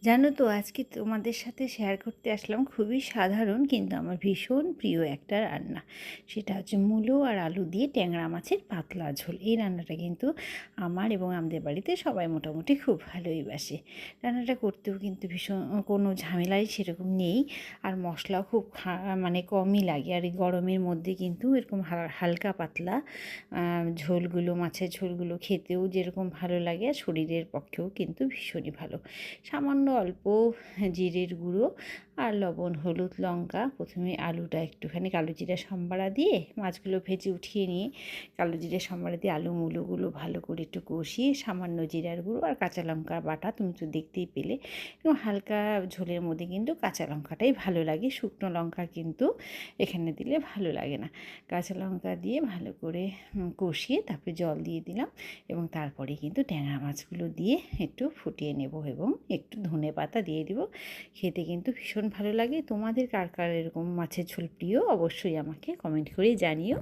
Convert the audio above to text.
জানো তো আজকে তোমাদের সাথে শেয়ার করতে আসলাম খুবই সাধারণ কিন্তু আমার ভীষণ প্রিয় একটা রান্না। সেটা হচ্ছে মূলো আর আলু দিয়ে ট্যাংরা মাছের পাতলা ঝোল। এই রান্নাটা কিন্তু আমার এবং আমাদের বাড়িতে সবাই মোটামুটি খুব ভালোই বাসে। রান্নাটা করতেও কিন্তু ভীষণ কোনো ঝামেলাই সেরকম নেই, আর মশলাও খুব মানে কমই লাগে। আর এই গরমের মধ্যে কিন্তু এরকম হালকা পাতলা ঝোলগুলো, মাছের ঝোলগুলো খেতেও যেরকম ভালো লাগে আর শরীরের পক্ষেও কিন্তু ভীষণই ভালো। সামান্য অল্প জিরের গুঁড়ো আর লবণ, হলুদ, লঙ্কা, প্রথমে আলুটা একটুখানি কালো জিরা সম্বারা দিয়ে মাছগুলো ভেজে উঠিয়ে নিয়ে কালো জিরা সম্বারা দিয়ে আলু মুলোগুলো ভালো করে একটু কষিয়ে সামান্য জিরার গুঁড়ো আর কাঁচা লঙ্কার বাটা, তুমি তো দেখতেই পেলে, এবং হালকা ঝোলের মধ্যে কিন্তু কাঁচা লঙ্কাটাই ভালো লাগে, শুকনো লঙ্কা কিন্তু এখানে দিলে ভালো লাগে না। কাঁচা লঙ্কা দিয়ে ভালো করে কষিয়ে তারপরে জল দিয়ে দিলাম এবং তারপরে কিন্তু ট্যাংরা মাছগুলো দিয়ে একটু ফুটিয়ে নেব এবং একটু ধনেপাতা দিয়ে দিব। খেতে কিন্তু ভীষণ ভালো লাগে। তোমাদের কার কার এরকম মাছের ঝোল প্রিয় অবশ্যই আমাকে কমেন্ট করে জানিও।